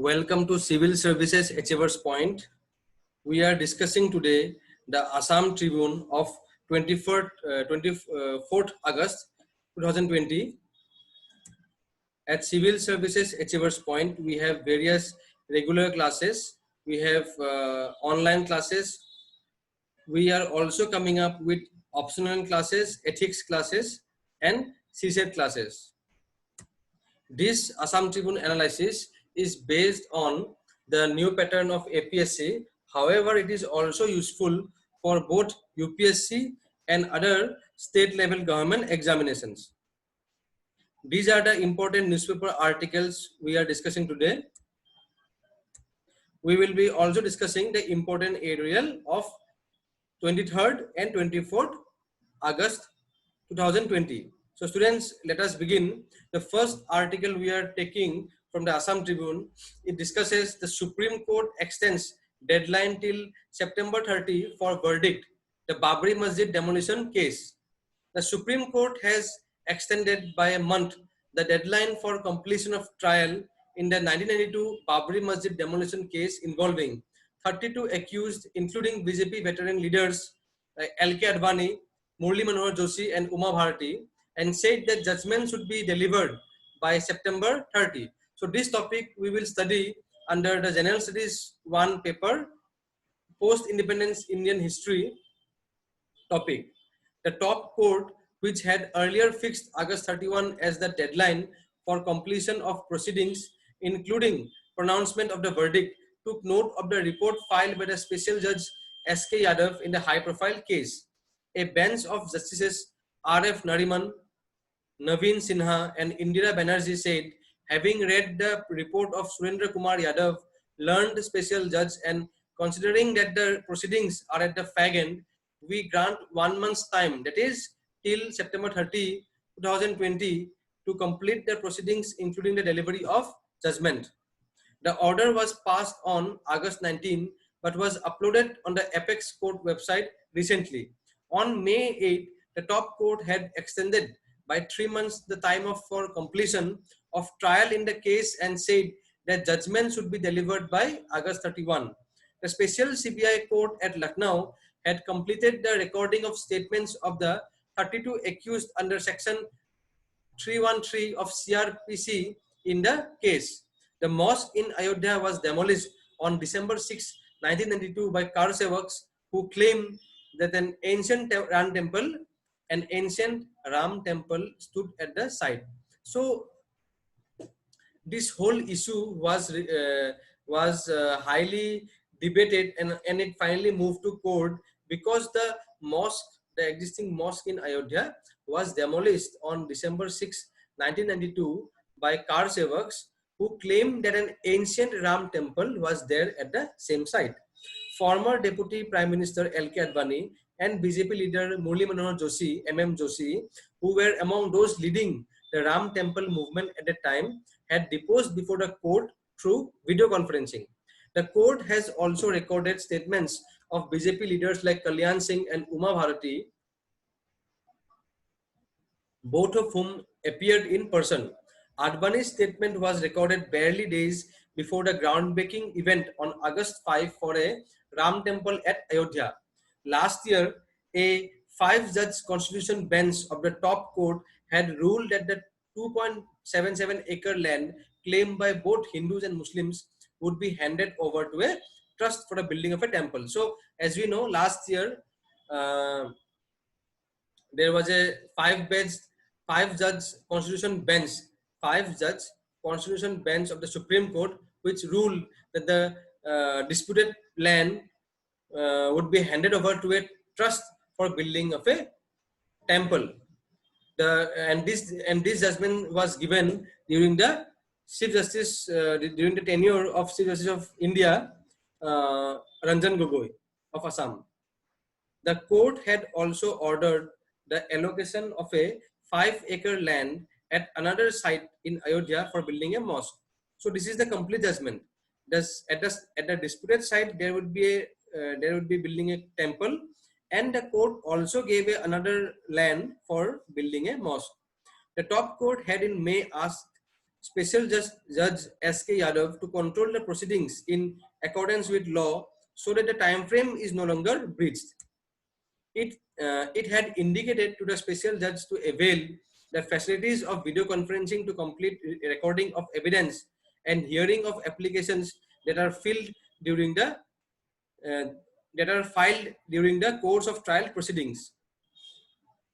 Welcome to Civil Services Achievers Point. We are discussing today the Assam Tribune of 24th August 2020. At Civil Services Achievers Point, we have various regular classes. We have online classes. We are also coming up with optional classes, ethics classes, and CSAP classes. This Assam Tribune analysis is based on the new pattern of APSC. However, it is also useful for both UPSC and other state level government examinations. These are the important newspaper articles we are discussing today. We will be also discussing the important editorial of 23rd and 24th August 2020. So students, let us begin. The first article we are taking from the Assam Tribune, it discusses the Supreme Court extends deadline till September 30 for verdict, the Babri Masjid demolition case. The Supreme Court has extended by a month the deadline for completion of trial in the 1992 Babri Masjid demolition case involving 32 accused, including BJP veteran leaders L.K. Advani, Murli Manohar Joshi and Uma Bharati, and said that judgment should be delivered by September 30. So this topic we will study under the General Studies 1 paper, Post-Independence Indian History topic. The top court, which had earlier fixed August 31 as the deadline for completion of proceedings, including pronouncement of the verdict, took note of the report filed by the Special Judge S.K. Yadav in the high-profile case. A bench of Justices R.F. Nariman, Naveen Sinha and Indira Banerjee said, having read the report of Surendra Kumar Yadav, learned Special Judge, and considering that the proceedings are at the fag end, we grant 1 month's time, that is till September 30, 2020, to complete the proceedings, including the delivery of judgment. The order was passed on August 19, but was uploaded on the Apex Court website recently. On May 8, the top court had extended by 3 months the time for completion of trial in the case and said that judgment should be delivered by August 31. The special CBI court at Lucknow had completed the recording of statements of the 32 accused under section 313 of CRPC in the case. The mosque in Ayodhya was demolished on December 6, 1992 by car sevaks who claimed that an ancient Ram temple stood at the site. So this whole issue was highly debated and it finally moved to court because the existing mosque in Ayodhya was demolished on December 6, 1992 by car sevaks who claimed that an ancient Ram temple was there at the same site. Former Deputy Prime Minister L.K. Advani and BJP leader Murli Manohar Joshi, MM Joshi, who were among those leading the Ram temple movement at the time, had deposed before the court through video conferencing. The court has also recorded statements of BJP leaders like Kalyan Singh and Uma Bharati, both of whom appeared in person. Advani's statement was recorded barely days before the groundbreaking event on August 5 for a Ram temple at Ayodhya. Last year, a 5-judge constitution bench of the top court had ruled that the 2.77 acre land claimed by both Hindus and Muslims would be handed over to a trust for the building of a temple. So, as we know, last year there was a 5-judge constitution bench of the Supreme Court which ruled that the disputed land would be handed over to a trust for building of a temple. This judgment was given during the Chief Justice during the tenure of Chief Justice of India, Ranjan Gogoi of Assam. The court had also ordered the allocation of a 5-acre land at another site in Ayodhya for building a mosque. So this is the complete judgment. At the disputed site there would be building a temple, and the court also gave another land for building a mosque. The top court had in May asked Special Judge S.K. Yadav to control the proceedings in accordance with law so that the time frame is no longer breached. It had indicated to the special judge to avail the facilities of video conferencing to complete recording of evidence and hearing of applications that are uh, filed during the course of trial proceedings.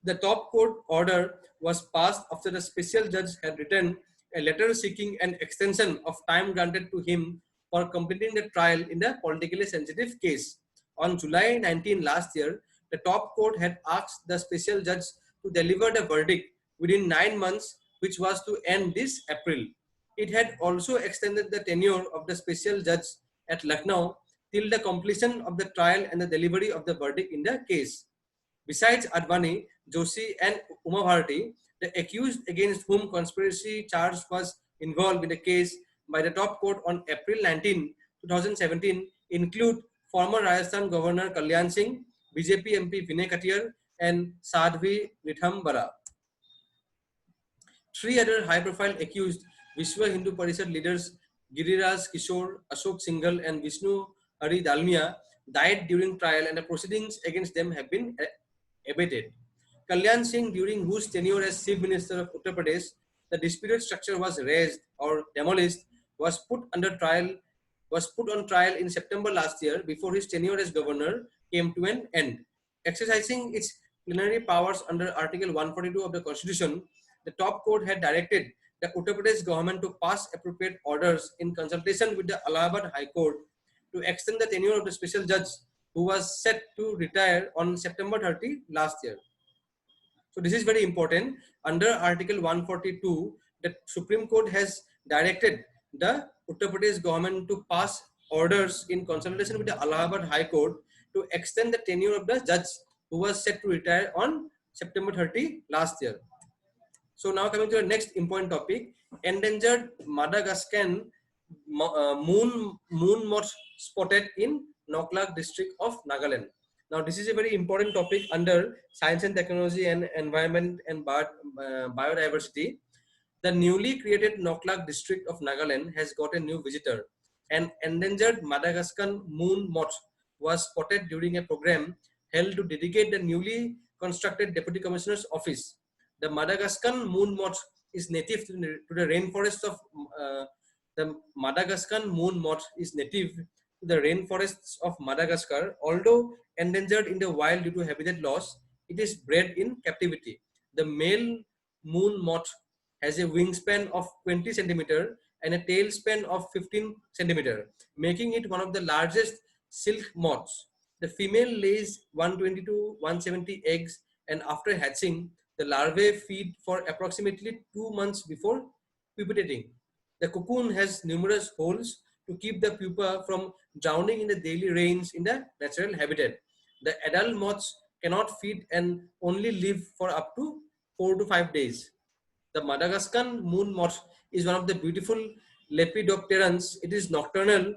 The top court order was passed after the special judge had written a letter seeking an extension of time granted to him for completing the trial in the politically sensitive case. On July 19 last year, the top court had asked the special judge to deliver the verdict within 9 months, which was to end this April. It had also extended the tenure of the special judge at Lucknow till the completion of the trial and the delivery of the verdict in the case. Besides Advani, Joshi and Uma Bharati, the accused against whom conspiracy charge was involved in the case by the top court on April 19, 2017 include former Rajasthan Governor Kalyan Singh, BJP MP Vinay Katiyar and Sadhvi Nithambara. Three other high-profile accused, Vishwa Hindu Parishad leaders Giriraj Kishore, Ashok Singhal and Vishnu Hari Dalmia died during trial and the proceedings against them have been abated. Kalyan Singh, during whose tenure as Chief Minister of Uttar Pradesh, the disputed structure was razed or demolished, was put on trial in September last year before his tenure as governor came to an end. Exercising its plenary powers under Article 142 of the Constitution, the top court had directed the Uttar Pradesh government to pass appropriate orders in consultation with the Allahabad High Court to extend the tenure of the special judge who was set to retire on September 30 last year. So this is very important. Under Article 142, the Supreme Court has directed the Uttar Pradesh government to pass orders in consultation with the Allahabad High Court to extend the tenure of the judge who was set to retire on September 30 last year. So now coming to the next important topic, endangered Madagascan moon moth spotted in Noklak district of Nagaland. Now this is a very important topic under science and technology and environment and biodiversity. The newly created Noklak district of Nagaland has got a new visitor. An endangered Madagascan moon moth was spotted during a program held to dedicate the newly constructed Deputy Commissioner's office. The Madagascan moon moth is native to the rainforests of the Madagascan moon moth is native to the rainforests of Madagascar. Although endangered in the wild due to habitat loss, it is bred in captivity. The male moon moth has a wingspan of 20 centimeter and a tail span of 15 centimeter, making it one of the largest silk moths. The female lays 120 to 170 eggs, and after hatching, the larvae feed for approximately 2 months before pupating. The cocoon has numerous holes to keep the pupa from drowning in the daily rains in the natural habitat. The adult moths cannot feed and only live for up to 4 to 5 days. The Madagascan moon moth is one of the beautiful lepidopterans. It is nocturnal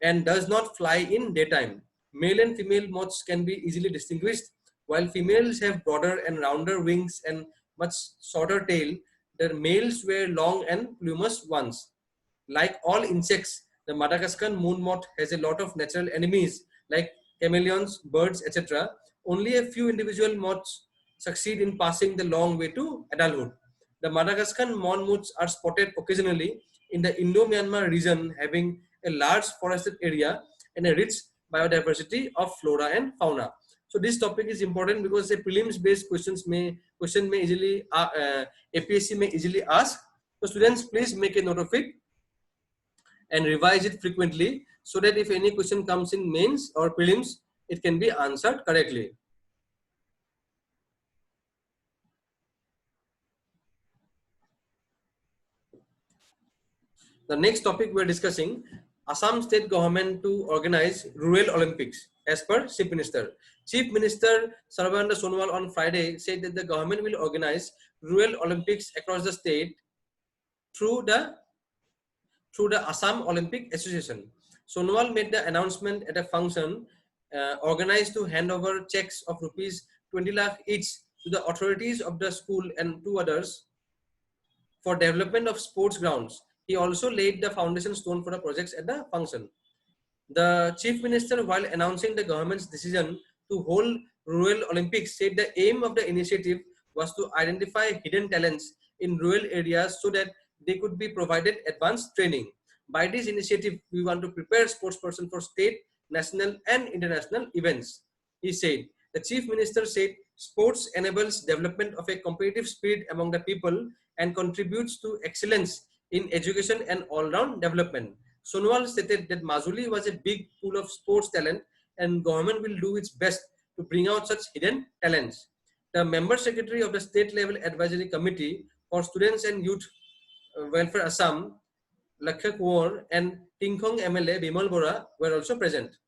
and does not fly in daytime. Male and female moths can be easily distinguished. While females have broader and rounder wings and much shorter tail, the males wear long and plumose ones. Like all insects, the Madagascan moon moth has a lot of natural enemies like chameleons, birds, etc. Only a few individual moths succeed in passing the long way to adulthood. The Madagascan moon moths are spotted occasionally in the Indo-Myanmar region, having a large forested area and a rich biodiversity of flora and fauna. So this topic is important because the prelims-based question may easily APSC may easily ask. So students, please make a note of it and revise it frequently so that if any question comes in mains or prelims, it can be answered correctly. The next topic we are discussing, Assam state government to organize rural Olympics as per Chief Minister. Chief Minister Sarbananda Sonowal on Friday said that the government will organize rural Olympics across the state through the Assam Olympic Association. Sonowal made the announcement at a function organized to hand over checks of rupees 20 lakh each to the authorities of the school and two others for development of sports grounds. He also laid the foundation stone for the projects at the function. The Chief Minister, while announcing the government's decision to hold rural Olympics, said the aim of the initiative was to identify hidden talents in rural areas so that they could be provided advanced training. By this initiative, we want to prepare sportspersons for state, national and international events. He said. The Chief Minister said sports enables development of a competitive spirit among the people and contributes to excellence in education and all-round development. Sonowal stated that Majuli was a big pool of sports talent and government will do its best to bring out such hidden talents. The member secretary of the state level advisory committee for students and youth welfare Assam, Lakshya Kuor and Tingkhong MLA Bimal Bora were also present.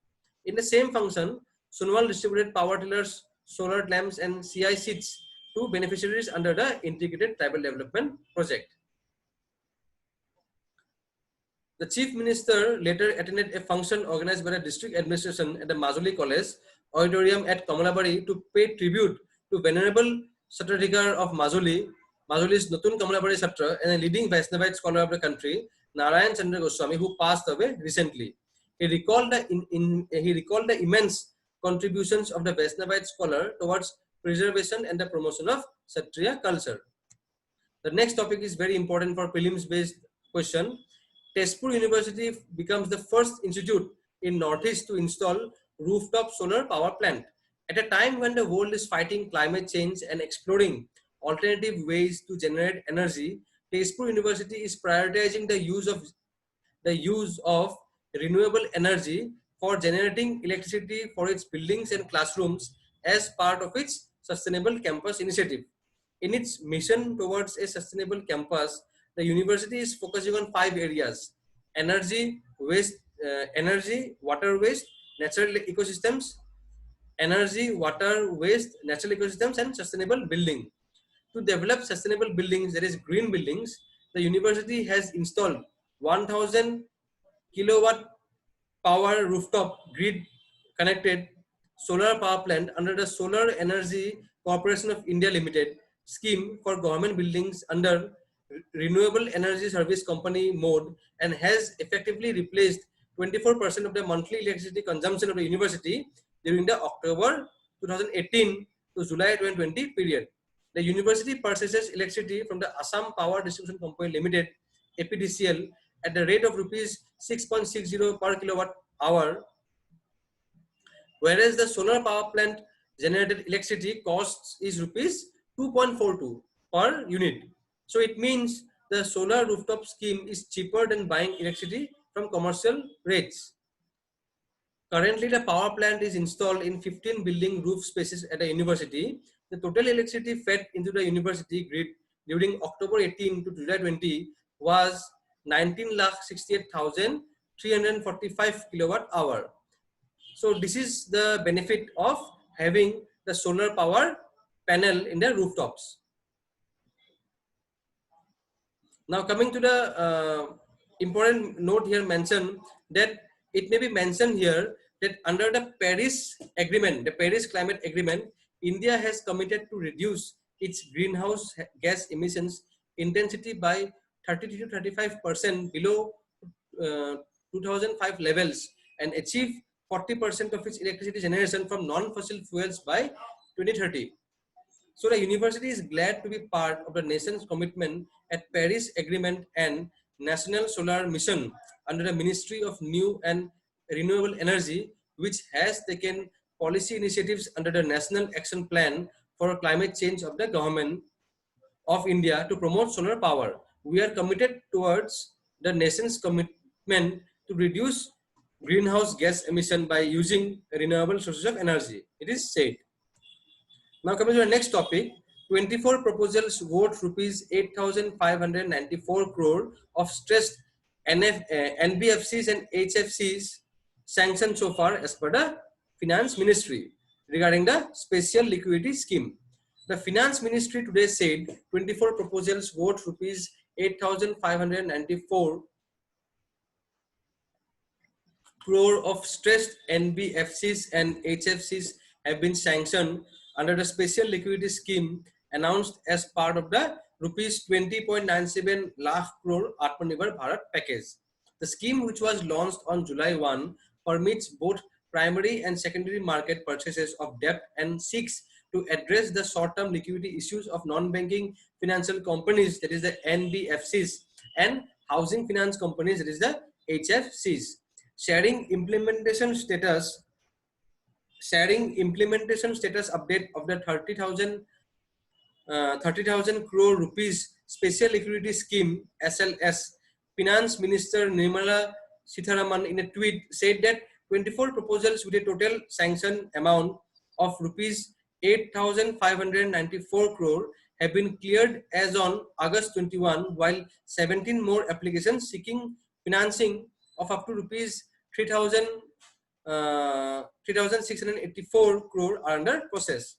In the same function, Sonowal distributed power tillers, solar lamps and CI seats to beneficiaries under the Integrated Tribal Development Project. The Chief Minister later attended a function organized by the district administration at the Majuli College auditorium at Kamalabari to pay tribute to Venerable Satradhikar of Majuli, Majuli's Notun Kamalabari Satra, and a leading Vaishnavite scholar of the country, Narayan Chandra Goswami, who passed away recently. He recalled the immense contributions of the Vaishnavite scholar towards preservation and the promotion of Kshatriya culture. The next topic is very important for prelims-based question. Tezpur University becomes the first institute in Northeast to install rooftop solar power plant. At a time when the world is fighting climate change and exploring alternative ways to generate energy, Tezpur University is prioritizing the use of renewable energy for generating electricity for its buildings and classrooms as part of its sustainable campus initiative. In its mission towards a sustainable campus, the university is focusing on 5 areas: energy, water waste, natural ecosystems, and sustainable building. To develop sustainable buildings, that is green buildings, the university has installed 1000 kilowatt power rooftop grid connected solar power plant under the Solar Energy Corporation of India Limited scheme for government buildings under Renewable Energy Service Company mode, and has effectively replaced 24% of the monthly electricity consumption of the university during the October 2018 to July 2020 period. The university purchases electricity from the Assam Power Distribution Company Limited APDCL at the rate of rupees 6.60 per kilowatt hour, whereas the solar power plant generated electricity costs is rupees 2.42 per unit. So it means the solar rooftop scheme is cheaper than buying electricity from commercial rates. Currently, the power plant is installed in 15 building roof spaces at the university. The total electricity fed into the university grid during October 18 to July 20 was 19,68,345 kilowatt hour. So this is the benefit of having the solar power panel in the rooftops. Now coming to the important note here mentioned, that it may be mentioned here that under the Paris Agreement, the Paris Climate Agreement, India has committed to reduce its greenhouse gas emissions intensity by 30 to 35% below 2005 levels and achieve 40% of its electricity generation from non-fossil fuels by 2030. So the university is glad to be part of the nation's commitment at Paris Agreement and National Solar Mission under the Ministry of New and Renewable Energy, which has taken policy initiatives under the National Action Plan for Climate Change of the Government of India to promote solar power. We are committed towards the nation's commitment to reduce greenhouse gas emission by using renewable sources of energy. It is said. Now coming to the next topic, 24 proposals worth rupees 8,594 crore of stressed NBFCs and HFCs sanctioned so far as per the Finance Ministry regarding the special liquidity scheme. The Finance Ministry today said 24 proposals worth rupees 8,594 crore of stressed NBFCs and HFCs have been sanctioned under the special liquidity scheme announced as part of the rupees 20.97 lakh crore Atmanirbhar Bharat package. The scheme, which was launched on July 1, permits both primary and secondary market purchases of debt and seeks to address the short-term liquidity issues of non-banking financial companies, that is the NBFCs, and housing finance companies, that is the HFCs. Sharing implementation status update of the 30,000 crore rupees special liquidity scheme SLS. Finance Minister Nirmala Sitharaman in a tweet said that 24 proposals with a total sanction amount of rupees 8,594 crore have been cleared as on August 21, while 17 more applications seeking financing of up to rupees 3,684 crore are under process.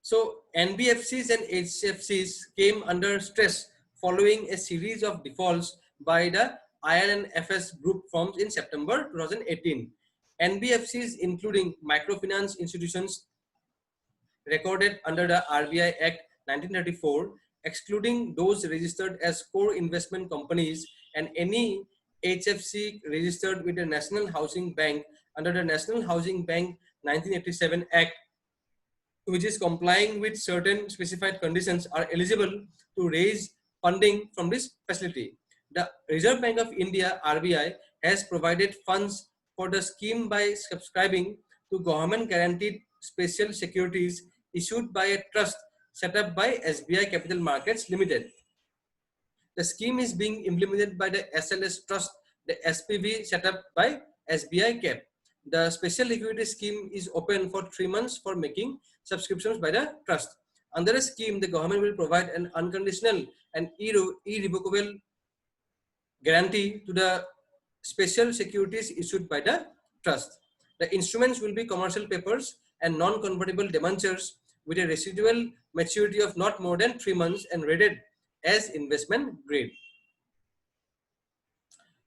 So NBFCs and HFCs came under stress following a series of defaults by the IL&FS group formed in September 2018. NBFCs, including microfinance institutions recorded under the RBI Act 1934, excluding those registered as core investment companies, and any HFC registered with the National Housing Bank under the National Housing Bank 1987 Act, which is complying with certain specified conditions, are eligible to raise funding from this facility. The Reserve Bank of India (RBI) has provided funds for the scheme by subscribing to government guaranteed special securities issued by a trust set up by SBI Capital Markets Limited. The scheme is being implemented by the SLS Trust, the SPV set up by SBI Cap. The special liquidity scheme is open for 3 months for making subscriptions by the trust. Under the scheme, the government will provide an unconditional and irrevocable guarantee to the special securities issued by the trust. The instruments will be commercial papers and non-convertible debentures with a residual maturity of not more than 3 months and rated as investment grade.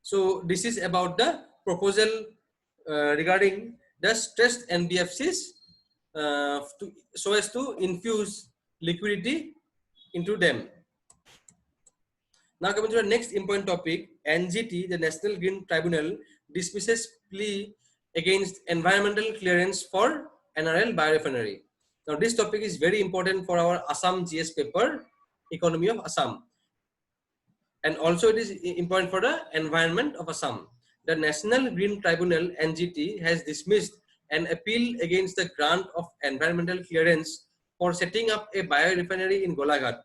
So this is about the proposal regarding the stressed NBFCs so as to infuse liquidity into them. Now coming to the next important topic, NGT, the National Green Tribunal, dismisses plea against environmental clearance for NRL biorefinery. Now this topic is very important for our Assam GS paper, Economy of Assam. And also it is important for the environment of Assam. The National Green Tribunal (NGT) has dismissed an appeal against the grant of environmental clearance for setting up a biorefinery in Golaghat.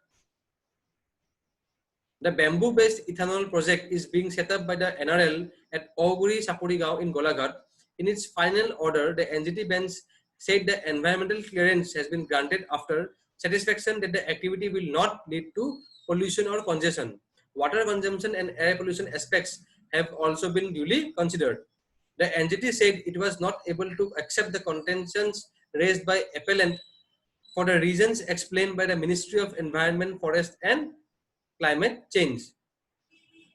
The bamboo-based ethanol project is being set up by the NRL at Oguri Sapurigao in Golaghat. In its final order, the NGT bench said the environmental clearance has been granted after satisfaction that the activity will not lead to pollution or congestion. Water consumption and air pollution aspects have also been duly considered. The NGT said it was not able to accept the contentions raised by appellant for the reasons explained by the Ministry of Environment, Forest and Climate Change,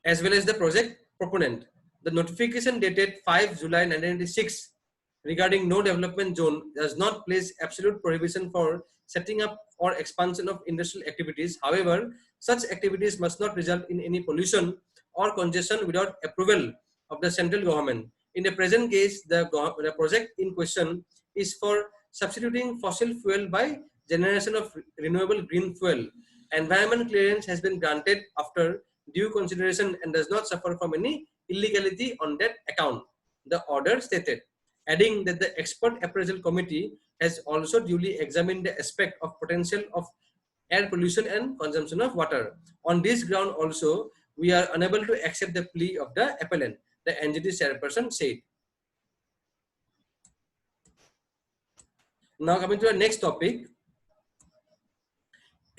as well as the project proponent. The notification dated 5 July 1996 regarding no development zone does not place absolute prohibition for setting up or expansion of industrial activities. However, such activities must not result in any pollution or congestion without approval of the central government. In the present case, the project in question is for substituting fossil fuel by generation of renewable green fuel. Environment clearance has been granted after due consideration and does not suffer from any illegality on that account, the order stated, adding that the expert appraisal committee has also duly examined the aspect of potential of air pollution and consumption of water. On this ground also, we are unable to accept the plea of the appellant, the NGT chairperson said. Now coming to the next topic,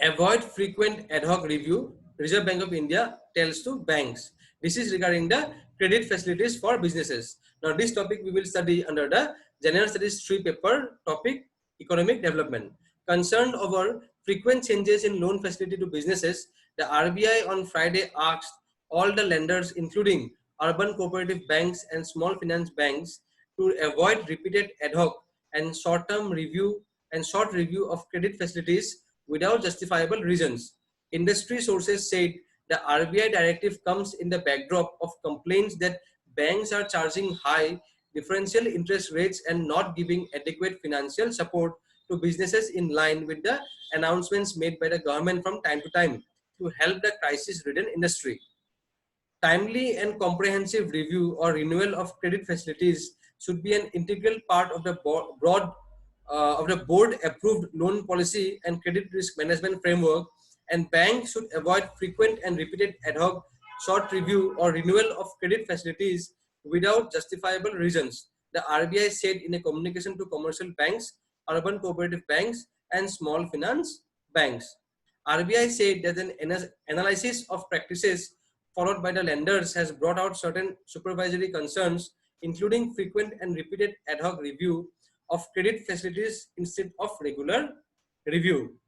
avoid frequent ad hoc review, Reserve Bank of India tells to banks. This is regarding the credit facilities for businesses. Now this topic we will study under the General Studies 3 paper topic, Economic Development. Concerned over frequent changes in loan facility to businesses, the RBI on Friday asked all the lenders, including urban cooperative banks and small finance banks, to avoid repeated ad hoc and short review of credit facilities without justifiable reasons. Industry sources said the RBI directive comes in the backdrop of complaints that banks are charging high differential interest rates and not giving adequate financial support to businesses in line with the announcements made by the government from time to time to help the crisis-ridden industry. Timely and comprehensive review or renewal of credit facilities should be an integral part of the board approved loan policy and credit risk management framework, and banks should avoid frequent and repeated ad hoc short review or renewal of credit facilities without justifiable reasons, the RBI said in a communication to commercial banks, urban cooperative banks, and small finance banks. RBI said that an analysis of practices followed by the lenders has brought out certain supervisory concerns, including frequent and repeated ad hoc review of credit facilities instead of regular review.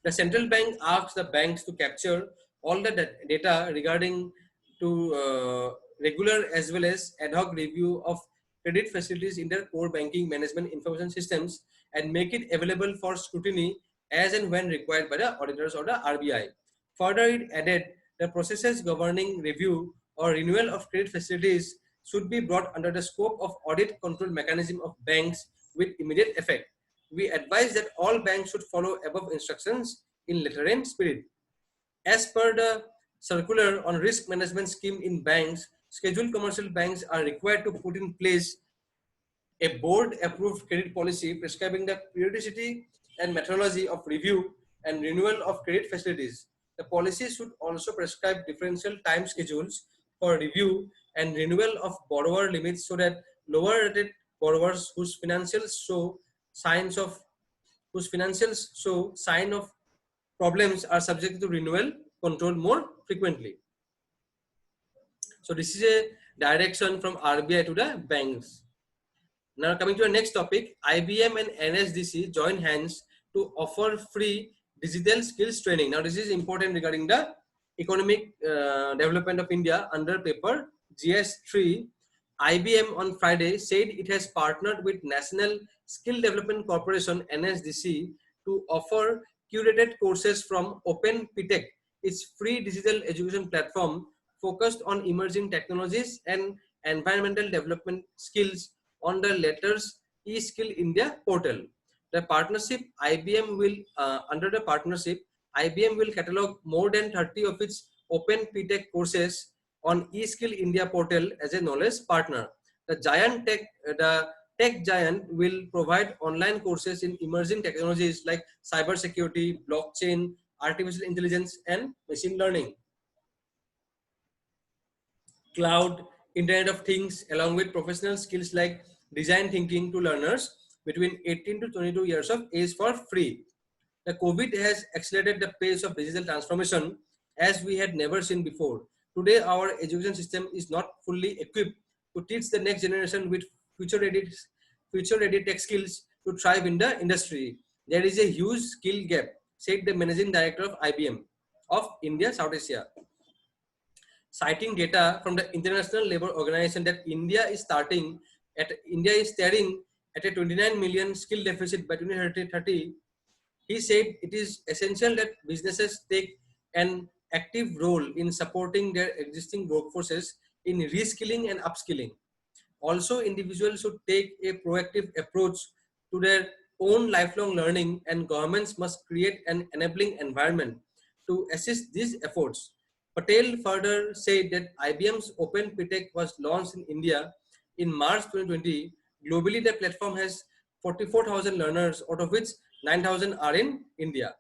The central bank asks the banks to capture all the data regarding to regular as well as ad hoc review of credit facilities in their core banking management information systems and make it available for scrutiny as and when required by the auditors or the RBI. Further, it added the processes governing review or renewal of credit facilities should be brought under the scope of audit control mechanism of banks with immediate effect. We advise that all banks should follow above instructions in letter and spirit. As per the circular on risk management scheme in banks, scheduled commercial banks are required to put in place a board approved credit policy prescribing the periodicity and methodology of review and renewal of credit facilities. The policy should also prescribe differential time schedules for review and renewal of borrower limits so that lower rated borrowers whose financials show sign of problems are subject to renewal control more frequently. So this is a direction from RBI to the banks. Now coming to the next topic, IBM and NSDC join hands to offer free digital skills training. Now this is important regarding the economic development of India under paper GS3. IBM on Friday said it has partnered with National Skill Development Corporation NSDC to offer curated courses from Open PTech, its free digital education platform focused on emerging technologies and environmental development skills on the latter's eSkill India portal. The partnership under the partnership, IBM will catalog more than 30 of its Open PTech courses on eSkill India portal as a knowledge partner. The tech giant will provide online courses in emerging technologies like cybersecurity, blockchain, artificial intelligence, and machine learning, cloud, Internet of Things, along with professional skills like design thinking to learners between 18 to 22 years of age for free. The COVID has accelerated the pace of digital transformation as we had never seen before. Today, our education system is not fully equipped to teach the next generation with future-ready tech skills to thrive in the industry. There is a huge skill gap, said the managing director of IBM of India, South Asia, citing data from the International Labour Organization that India is staring at a 29 million skill deficit by 2030. He said it is essential that businesses take an active role in supporting their existing workforces in reskilling and upskilling. Also, individuals should take a proactive approach to their own lifelong learning, and governments must create an enabling environment to assist these efforts. Patel further said that IBM's Open PTech was launched in India in March 2020. Globally, the platform has 44,000 learners, out of which 9,000 are in India.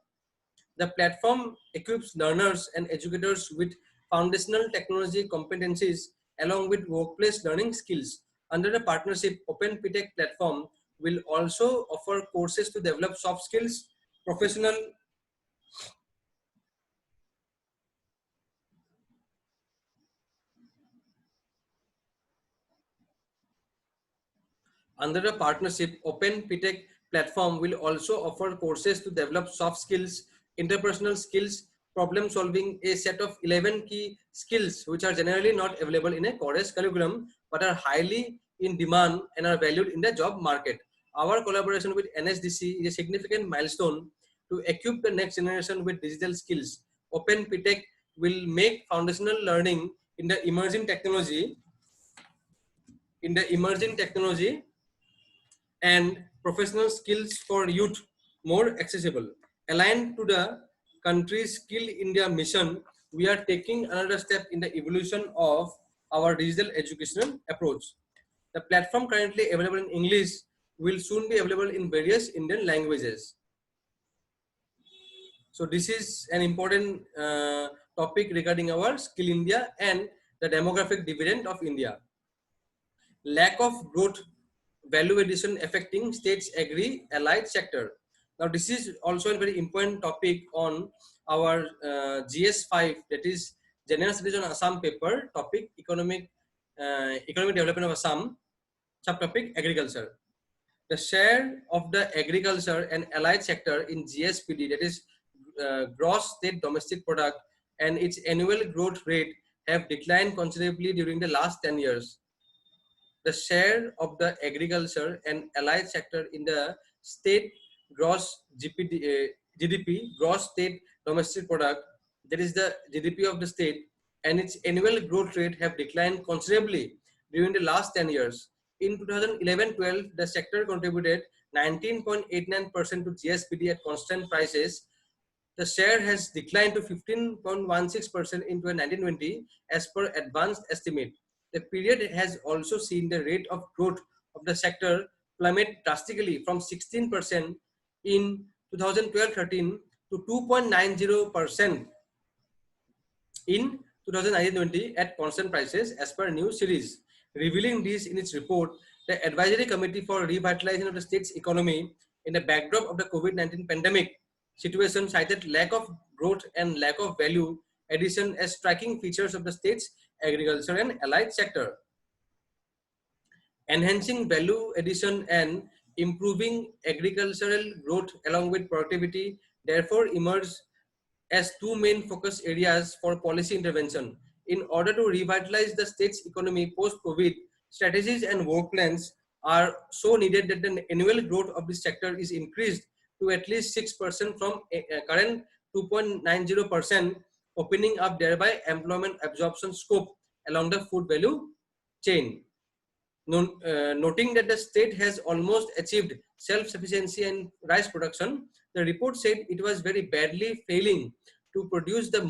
The platform equips learners and educators with foundational technology competencies along with workplace learning skills. Under the partnership, Open PTech platform will also offer courses to develop soft skills, professional Under the partnership, Open PTech platform will also offer courses to develop soft skills, interpersonal skills, problem solving, a set of 11 key skills which are generally not available in a college curriculum but are highly in demand and are valued in the job market. our collaboration with NSDC is a significant milestone to equip the next generation with digital skills. Open PTech will make foundational learning in the emerging technology and professional skills for youth more accessible. Aligned to the country's Skill India mission, we are taking another step in the evolution of our digital educational approach. The platform currently available in English will soon be available in various Indian languages. So this is an important topic regarding our Skill India and the demographic dividend of India. Lack of growth value addition affecting states agri allied sector. Now this is also a very important topic on our GS5, that is General Studies on Assam paper, topic economic development of Assam, subtopic agriculture. The share of the agriculture and allied sector in GSPD, that is gross state domestic product, and its annual growth rate have declined considerably during the last 10 years. The share of the agriculture and allied sector in the state gross GDP, gross state domestic product, that is the GDP of the state, and its annual growth rate have declined considerably during the last 10 years. In 2011-12, the sector contributed 19.89% to GSPD at constant prices. The share has declined to 15.16% in 2019-20 as per advanced estimate. The period has also seen the rate of growth of the sector plummet drastically from 16% in 2012-13 to 2.90% in 2019-20 at constant prices as per new series. Revealing this in its report, the Advisory Committee for Revitalization of the State's Economy in the backdrop of the COVID-19 pandemic situation cited lack of growth and lack of value addition as striking features of the state's agriculture and allied sector. Enhancing value addition and improving agricultural growth along with productivity therefore emerged as two main focus areas for policy intervention. In order to revitalize the state's economy post-COVID, strategies and work plans are so needed that the annual growth of this sector is increased to at least 6% from current 2.90%, opening up thereby employment absorption scope along the food value chain. Noting that the state has almost achieved self-sufficiency in rice production, the report said it was very badly failing to produce the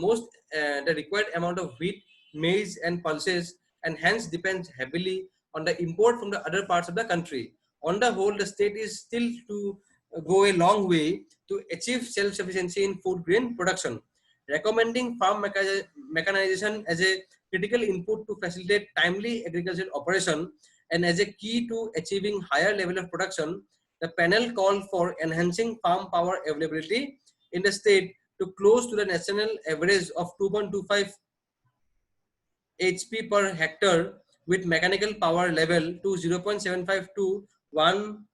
required amount of wheat, maize and pulses, and hence depends heavily on the import from the other parts of the country. On the whole, the state is still to go a long way to achieve self-sufficiency in food grain production. Recommending farm mechanization as a critical input to facilitate timely agricultural operation and as a key to achieving higher level of production, the panel called for enhancing farm power availability in the state to close to the national average of 2.25 HP per hectare with mechanical power level to 0.75 to 1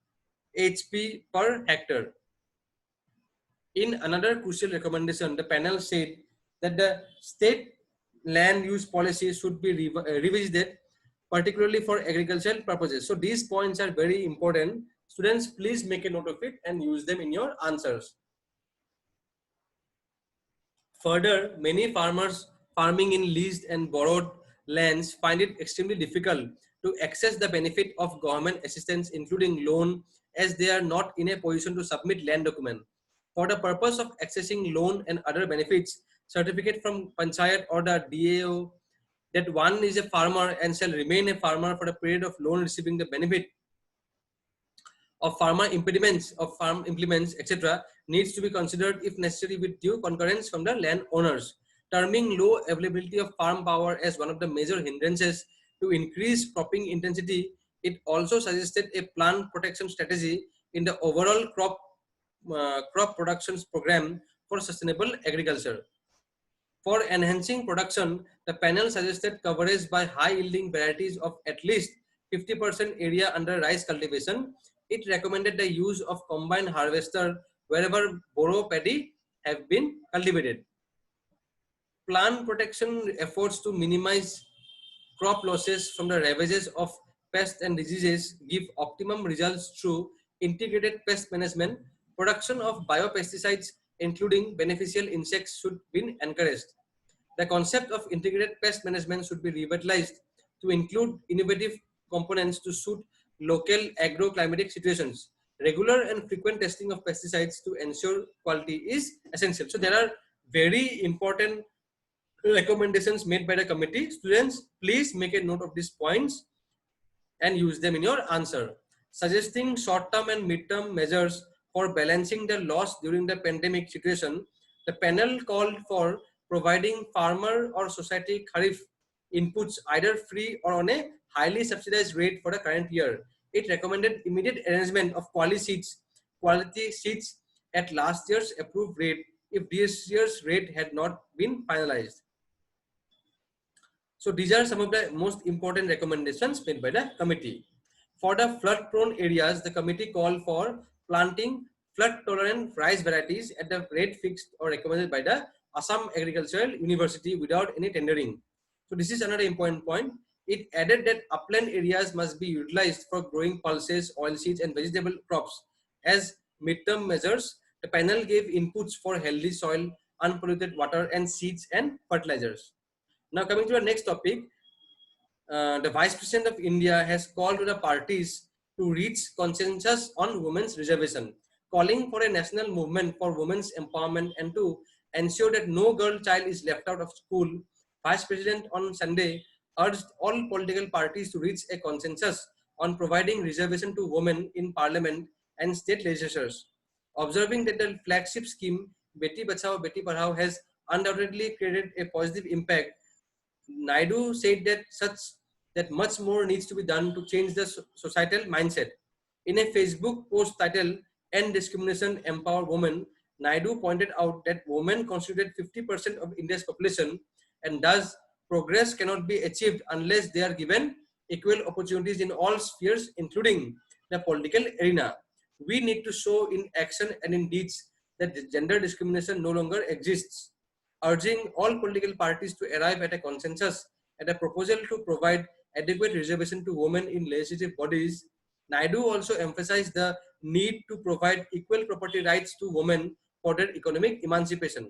HP per hectare. In another crucial recommendation, the panel said that the state land use policy should be revisited, particularly for agricultural purposes. So these points are very important. Students, please make a note of it and use them in your answers. Further, many farmers farming in leased and borrowed lands find it extremely difficult to access the benefit of government assistance, including loan, as they are not in a position to submit land document. For the purpose of accessing loan and other benefits, certificate from Panchayat or the DAO that one is a farmer and shall remain a farmer for the period of loan receiving the benefit of farmer impediments of farm implements, etc., needs to be considered if necessary with due concurrence from the land owners. Terming low availability of farm power as one of the major hindrances to increase cropping intensity, it also suggested a plant protection strategy in the overall crop productions program for sustainable agriculture. For enhancing production, the panel suggested coverage by high-yielding varieties of at least 50% area under rice cultivation. It recommended the use of combined harvester wherever Boro paddy have been cultivated. Plant protection efforts to minimize crop losses from the ravages of pests and diseases give optimum results through integrated pest management, production of biopesticides, including beneficial insects, should be encouraged. The concept of integrated pest management should be revitalized to include innovative components to suit local agroclimatic situations. Regular and frequent testing of pesticides to ensure quality is essential. So there are very important recommendations made by the committee. Students, please make a note of these points and use them in your answer. Suggesting short-term and mid-term measures for balancing the loss during the pandemic situation, the panel called for providing farmer or society kharif inputs either free or on a highly subsidized rate for the current year. It recommended immediate arrangement of quality seeds at last year's approved rate if this year's rate had not been finalized. So these are some of the most important recommendations made by the committee. For the flood-prone areas, the committee called for planting flood-tolerant rice varieties at the rate fixed or recommended by the Assam Agricultural University without any tendering. So this is another important point. It added that upland areas must be utilized for growing pulses, oilseeds, and vegetable crops. As midterm measures, the panel gave inputs for healthy soil, unpolluted water, and seeds and fertilizers. Now coming to the next topic, the Vice President of India has called to the parties to reach consensus on women's reservation, calling for a national movement for women's empowerment and to ensure that no girl child is left out of school. Vice President on Sunday urged all political parties to reach a consensus on providing reservation to women in parliament and state legislatures. Observing that the flagship scheme Beti Bachao Beti Padhao has undoubtedly created a positive impact, Naidu said that much more needs to be done to change the societal mindset. In a Facebook post titled "End Discrimination, Empower Women," Naidu pointed out that women constitute 50% of India's population, and thus progress cannot be achieved unless they are given equal opportunities in all spheres, including the political arena. We need to show in action and in deeds that gender discrimination no longer exists. Urging all political parties to arrive at a consensus at a proposal to provide adequate reservation to women in legislative bodies, Naidu also emphasized the need to provide equal property rights to women for their economic emancipation.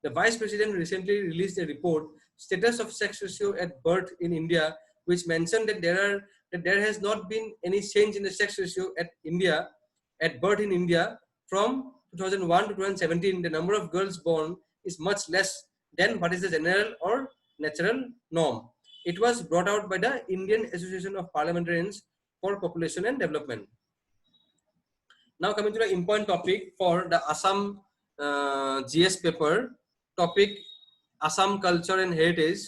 The Vice President recently released a report, Status of Sex Ratio at Birth in India, which mentioned that there has not been any change in the sex ratio at birth in India from 2001 to 2017. The number of girls born is much less than what is the general or natural norm. It was brought out by the Indian Association of Parliamentarians for Population and Development. Now coming to the important topic for the Assam GS paper, topic Assam Culture and Heritage.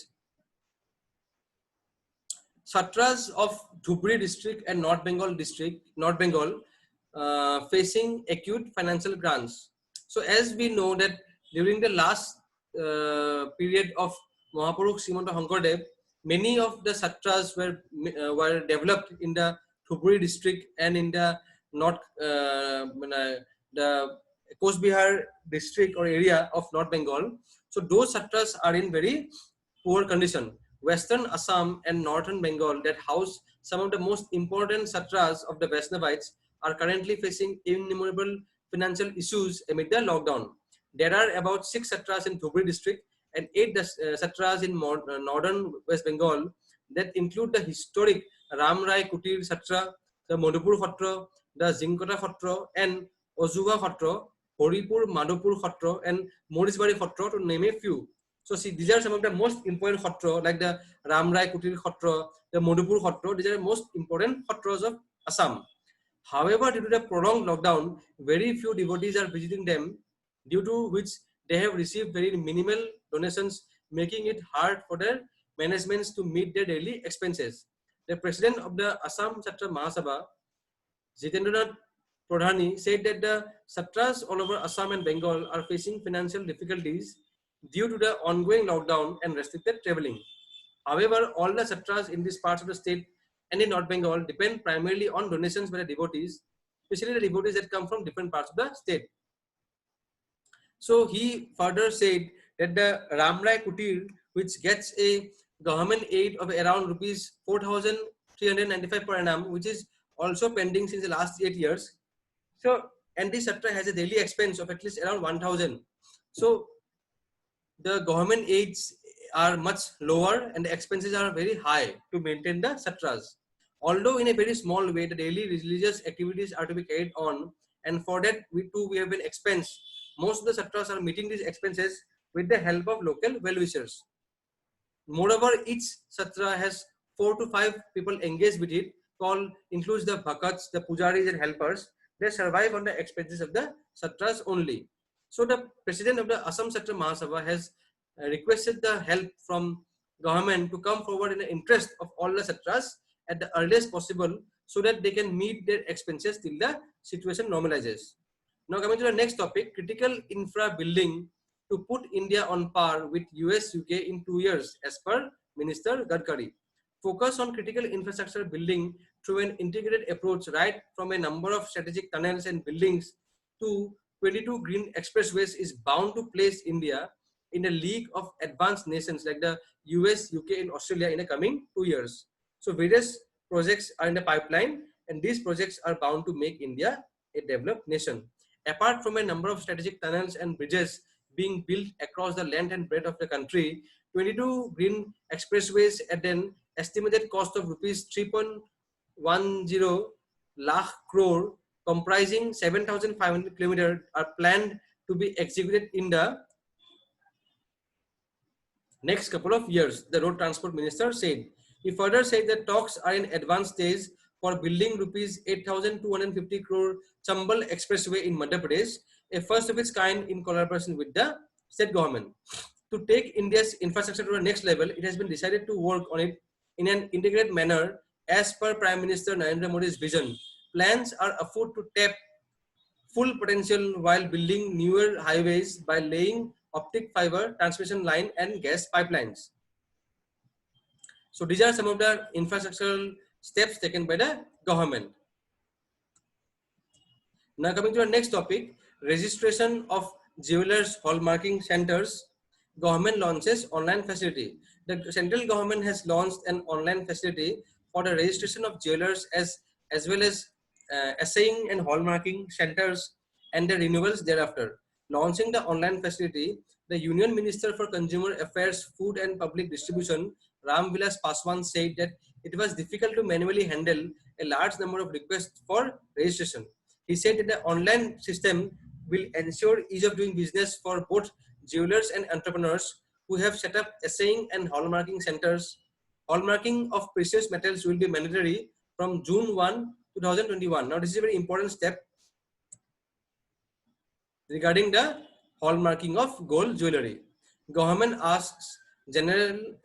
Satras of Dhubri district and North Bengal facing acute financial grants. So as we know that during the last period of Mahapurush Srimanta Shankardev, many of the satras were developed in the Dhubri district and in the North, the Coast Bihar district or area of North Bengal. So those satras are in very poor condition. Western Assam and Northern Bengal that house some of the most important satras of the Vaishnavites are currently facing innumerable financial issues amid the lockdown. There are about 6 satras in Dhubri district and 8 satras in northern West Bengal that include the historic Ram Rai Kutir Satra, the Madhupur Khatra, the Zinkota Khatra and Ozuga Khatra, Horipur, Madhupur Khatra and Morisbari Khatra, to name a few. So see, these are some of the most important khatra, like the Ram Rai Kutir Khatra, the Madhupur Khatra. These are the most important khatras of Assam. However, due to the prolonged lockdown, very few devotees are visiting them, due to which they have received very minimal donations, making it hard for their managements to meet their daily expenses. The president of the Assam Satra Mahasabha, Jitendranath Pradhani, said that the satras all over Assam and Bengal are facing financial difficulties due to the ongoing lockdown and restricted traveling. However, all the satras in these parts of the state and in North Bengal depend primarily on donations by the devotees, especially the devotees that come from different parts of the state. So he further said that the Ram Rai Kutir, which gets a government aid of around rupees 4,395 per annum, which is also pending since the last 8 years, So, and this Satra has a daily expense of at least around 1,000. So, the government aids are much lower and the expenses are very high to maintain the Satras. Although in a very small way, the daily religious activities are to be carried on, and for that we have been expense. Most of the Satras are meeting these expenses with the help of local well-wishers. Moreover, each Satra has 4 to 5 people engaged with it, includes the bhakats, the pujaris and helpers. They survive on the expenses of the Satras only. So the president of the Assam Satra Mahasabha has requested the help from government to come forward in the interest of all the Satras at the earliest possible so that they can meet their expenses till the situation normalizes. Now coming to the next topic, critical infra building to put India on par with US, UK in 2 years as per Minister Gadkari. Focus on critical infrastructure building through an integrated approach right from a number of strategic tunnels and buildings to 22 green expressways is bound to place India in a league of advanced nations like the US, UK and Australia in the coming 2 years. So various projects are in the pipeline and these projects are bound to make India a developed nation. Apart from a number of strategic tunnels and bridges being built across the length and breadth of the country, 22 green expressways at an estimated cost of rupees 3.10 lakh crore comprising 7,500 kilometers are planned to be executed in the next couple of years, the road transport minister said. He further said that talks are in advanced stage for building rupees 8,250 crore Chambal Expressway in Madhya Pradesh, a first of its kind in collaboration with the state government. To take India's infrastructure to the next level, it has been decided to work on it in an integrated manner as per Prime Minister Narendra Modi's vision. Plans are afoot to tap full potential while building newer highways by laying optic fiber, transmission line and gas pipelines. So these are some of the infrastructural steps taken by the government. Now coming to our next topic, registration of jewelers hallmarking centers. Government launches online facility. The central government has launched an online facility for the registration of jewelers as well as assaying and hallmarking centers and the renewals thereafter. Launching the online facility, the Union Minister for Consumer Affairs, Food and Public Distribution, Ram Vilas Paswan, said that it was difficult to manually handle a large number of requests for registration. He said that the online system will ensure ease of doing business for both jewelers and entrepreneurs who have set up assaying and hallmarking centers. Hallmarking of precious metals will be mandatory from June 1, 2021. Now, this is a very important step regarding the hallmarking of gold jewelry. Government asks generating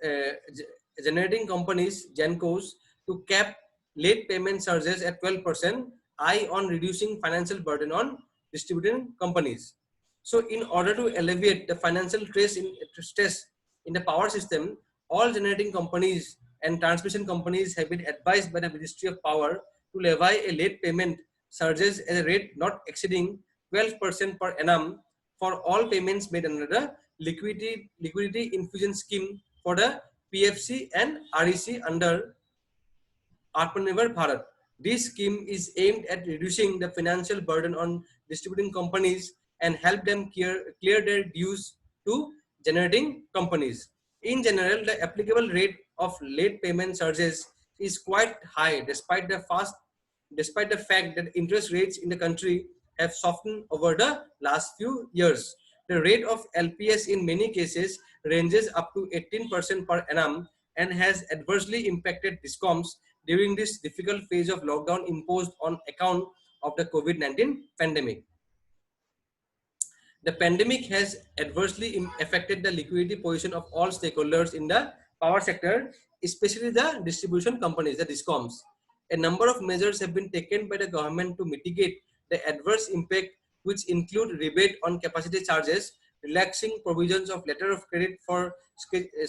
companies, Gencos, to cap late payment charges at 12%, eye on reducing financial burden on distributing companies. So in order to alleviate the financial stress in the power system, all generating companies and transmission companies have been advised by the Ministry of Power to levy a late payment charges at a rate not exceeding 12% per annum for all payments made under the liquidity infusion scheme for the PFC and REC under Atmanirbhar Bharat. This scheme is aimed at reducing the financial burden on distributing companies and help them clear their dues to generating companies. In general, the applicable rate of late payment charges is quite high despite the fact that interest rates in the country have softened over the last few years. The rate of LPS in many cases ranges up to 18% per annum and has adversely impacted discoms during this difficult phase of lockdown imposed on account of the COVID-19 pandemic. The pandemic has adversely affected the liquidity position of all stakeholders in the power sector, especially the distribution companies, the discoms. A number of measures have been taken by the government to mitigate the adverse impact, which include rebate on capacity charges, relaxing provisions of letter of credit for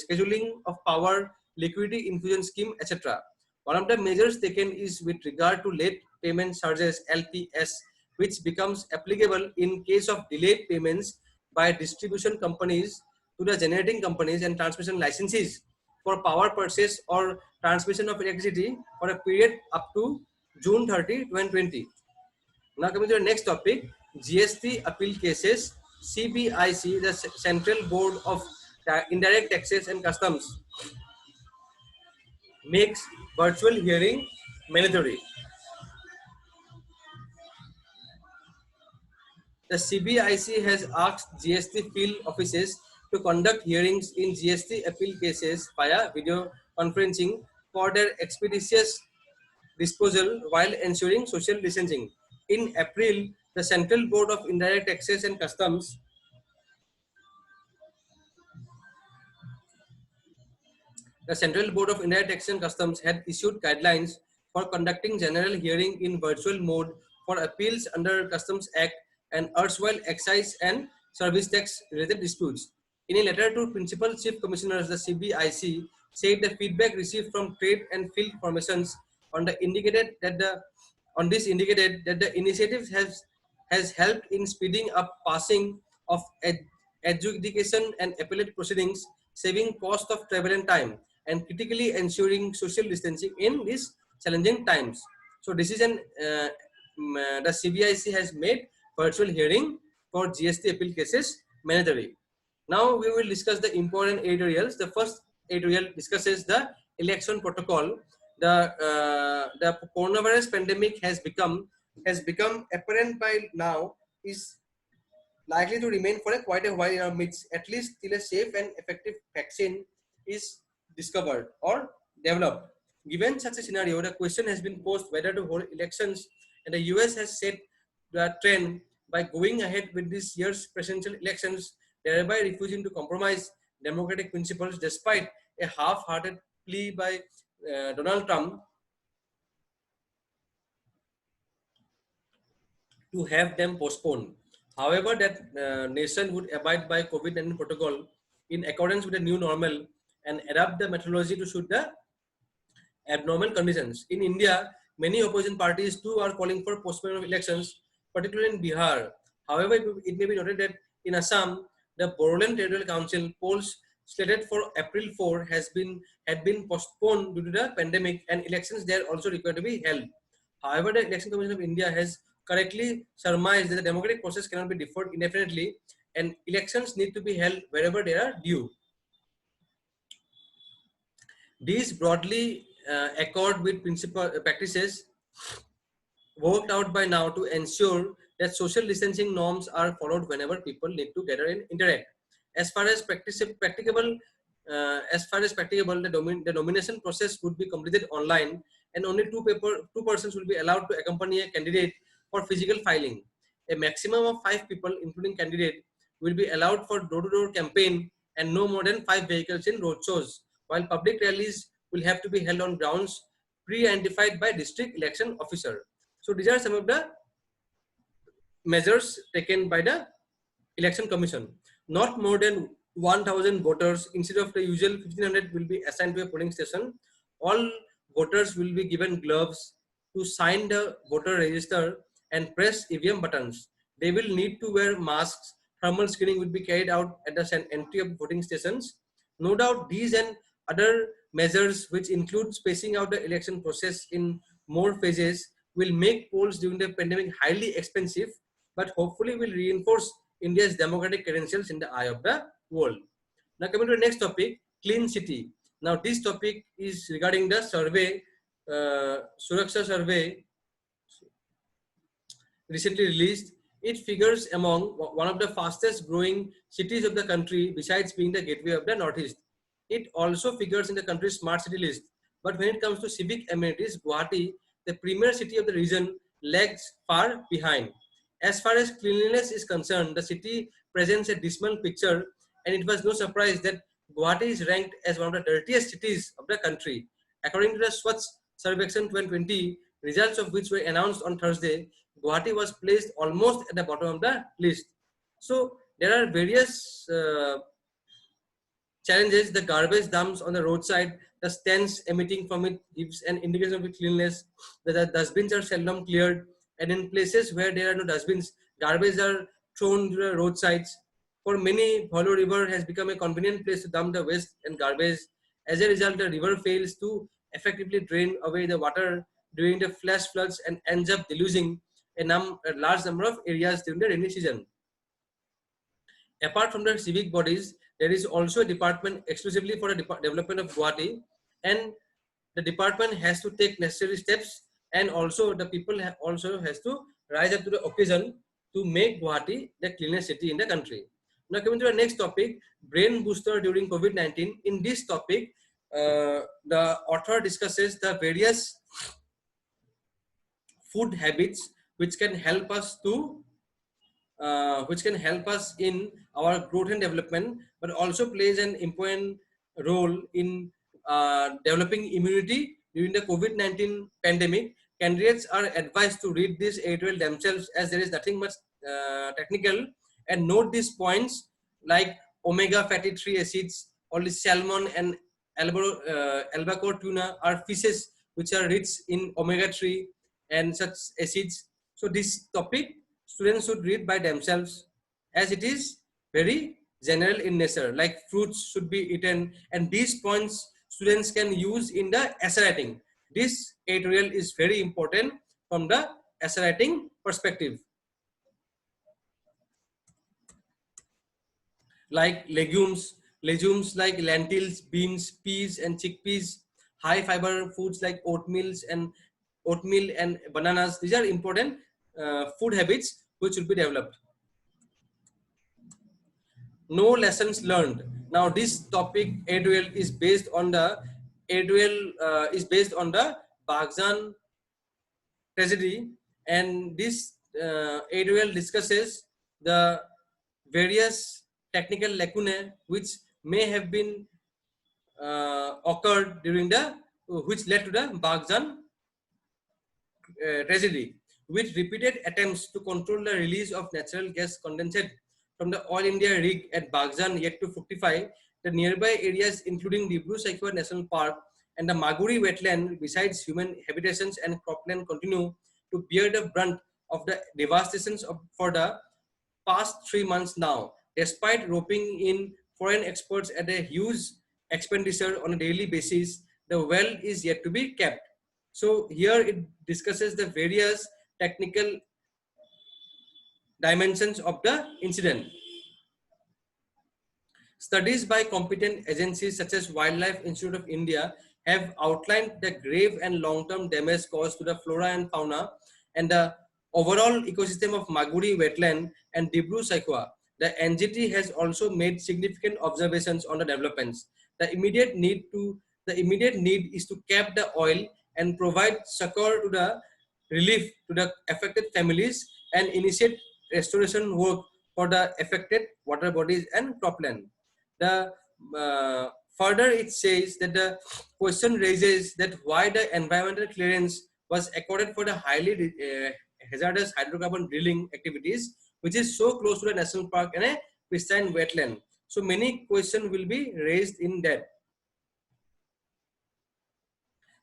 scheduling of power, liquidity infusion scheme, etc. One of the measures taken is with regard to late payment charges, LPS, which becomes applicable in case of delayed payments by distribution companies to the generating companies and transmission licensees for power purchase or transmission of electricity for a period up to June 30, 2020. Now coming to the next topic, GST Appeal Cases. CBIC, the Central Board of Indirect Taxes and Customs, makes virtual hearing mandatory. The CBIC has asked GST field offices to conduct hearings in GST appeal cases via video conferencing for their expeditious disposal while ensuring social distancing. In April, the Central Board of Indirect Taxes and Customs The Central Board of Indirect Taxes and Customs had issued guidelines for conducting general hearing in virtual mode for appeals under Customs Act and erstwhile excise and service tax related disputes. In a letter to Principal Chief Commissioners, the CBIC said the feedback received from trade and field formations on the indicated that the initiative has helped in speeding up passing of adjudication and appellate proceedings, saving cost of travel and time, and critically ensuring social distancing in these challenging times. So decision the CBIC has made virtual hearing for GST appeal cases mandatory. Now we will discuss the important editorials. The first editorial discusses the election protocol. The coronavirus pandemic has become apparent by now is likely to remain for quite a while in our midst, at least till a safe and effective vaccine is discovered or developed. Given such a scenario, the question has been posed whether to hold elections, and the US has set the trend by going ahead with this year's presidential elections, thereby refusing to compromise democratic principles despite a half-hearted plea by Donald Trump to have them postponed. However, that nation would abide by COVID-19 protocol in accordance with the new normal and adapt the methodology to suit the abnormal conditions. In India, many opposition parties too are calling for postponement of elections, particularly in Bihar. However, it may be noted that in Assam, the Bodoland Territorial Council polls slated for April 4 had been postponed due to the pandemic, and elections there also required to be held. However, the Election Commission of India has correctly surmised that the democratic process cannot be deferred indefinitely, and elections need to be held wherever they are due. These broadly accord with practices worked out by now to ensure that social distancing norms are followed whenever people need to gather and interact. As far as practicable, the nomination process would be completed online, and only two persons will be allowed to accompany a candidate for physical filing. A maximum of 5 people, including candidate, will be allowed for door-to-door campaign and no more than 5 vehicles in roadshows, while public rallies will have to be held on grounds pre-identified by district election officer. So these are some of the measures taken by the Election Commission. Not more than 1,000 voters instead of the usual 1,500 will be assigned to a polling station. All voters will be given gloves to sign the voter register and press EVM buttons. They will need to wear masks. Thermal screening will be carried out at the entry of voting stations. No doubt these and other measures, which include spacing out the election process in more phases, will make polls during the pandemic highly expensive, but hopefully will reinforce India's democratic credentials in the eye of the world. Now coming to the next topic, clean city. Now this topic is regarding the survey, Suraksha survey recently released. It figures among one of the fastest growing cities of the country besides being the gateway of the Northeast. It also figures in the country's smart city list. But when it comes to civic amenities, Guwahati, the premier city of the region, lags far behind. As far as cleanliness is concerned, the city presents a dismal picture, and it was no surprise that Guwahati is ranked as one of the dirtiest cities of the country. According to the Swachh Survekshan 2020, results of which were announced on Thursday, Guwahati was placed almost at the bottom of the list. So there are various challenges. The garbage dumps on the roadside, the stench emitting from it gives an indication of cleanliness. The dustbins are seldom cleared, and in places where there are no dustbins, garbage are thrown to the roadsides. For many, Bholo River has become a convenient place to dump the waste and garbage. As a result, the river fails to effectively drain away the water during the flash floods and ends up deluging a large number of areas during the rainy season. Apart from the civic bodies, there is also a department exclusively for the development of Guwahati, and the department has to take necessary steps, and also the people also has to rise up to the occasion to make Guwahati the cleanest city in the country. Now coming to the next topic, brain booster during COVID-19. In this topic, the author discusses the various food habits which can help us in our growth and development, but also plays an important role in developing immunity during the COVID-19 pandemic. Candidates are advised to read this editorial themselves, as there is nothing much technical, and note these points like omega fatty 3 acids. Only salmon and albacore tuna are fishes which are rich in omega 3 and such acids. So this topic students should read by themselves, as it is very general in nature, like fruits should be eaten, and these points students can use in the essay writing. This editorial is very important from the essay writing perspective. Like legumes like lentils, beans, peas and chickpeas. High fiber foods like oatmeal and bananas. These are important food habits which will be developed. No lessons learned. Now this topic editorial is based on the Baghjan tragedy, and this editorial discusses the various technical lacunae which may have been occurred during which led to the Baghjan tragedy, with repeated attempts to control the release of natural gas condensate from the Oil India rig at Baghjan yet to fructify. The nearby areas including Dibru-Saikhowa National Park and the Maguri wetland, besides human habitations and cropland, continue to bear the brunt of the devastations for the past 3 months now. Despite roping in foreign experts at a huge expenditure on a daily basis, the well is yet to be kept. So here it discusses the various technical dimensions of the incident. Studies by competent agencies such as Wildlife Institute of India have outlined the grave and long-term damage caused to the flora and fauna and the overall ecosystem of Maguri wetland and Dibru-Saikhowa. The NGT has also made significant observations on the developments. The immediate need is to cap the oil and provide succor to the relief to the affected families and initiate restoration work for the affected water bodies and cropland. The further it says that the question raises that why the environmental clearance was accorded for the highly hazardous hydrocarbon drilling activities, which is so close to the national park and a pristine wetland. So many questions will be raised in that.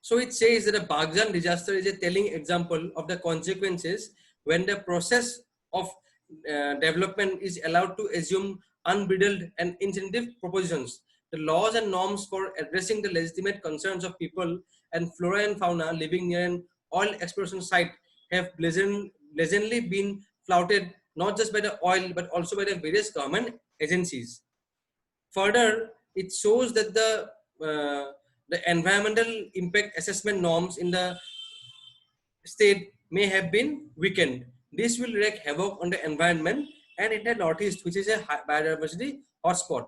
So it says that the Baghjan disaster is a telling example of the consequences when the process of development is allowed to assume unbridled and incentive propositions. The laws and norms for addressing the legitimate concerns of people and flora and fauna living near an oil exploration site have pleasantly been flouted not just by the oil but also by the various government agencies. Further, it shows that the environmental impact assessment norms in the state may have been weakened. This will wreak havoc on the environment and in the northeast, which is a biodiversity hotspot.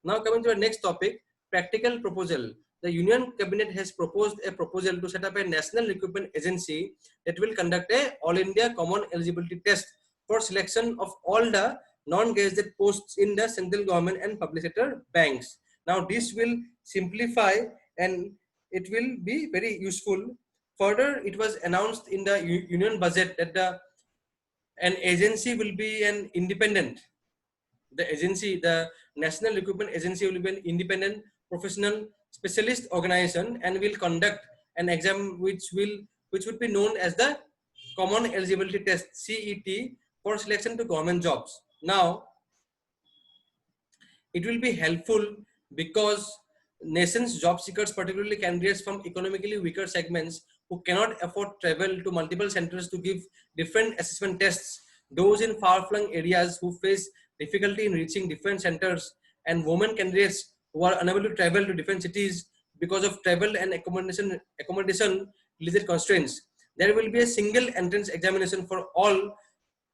Now coming to the next topic, practical proposal. The Union Cabinet has proposed a proposal to set up a national recruitment agency that will conduct a all India common eligibility test for selection of all the non-gazetted posts in the central government and public sector banks. Now this will simplify and it will be very useful. Further, it was announced in the union budget that an agency will be an independent. The National Recruitment Agency will be an independent professional specialist organization and will conduct an exam which would be known as the Common Eligibility Test (CET) for selection to government jobs. Now, it will be helpful because nation's job seekers, particularly candidates from economically weaker segments, who cannot afford travel to multiple centers to give different assessment tests, those in far-flung areas who face difficulty in reaching different centers, and women candidates who are unable to travel to different cities because of travel and accommodation related constraints. There will be a single entrance examination for all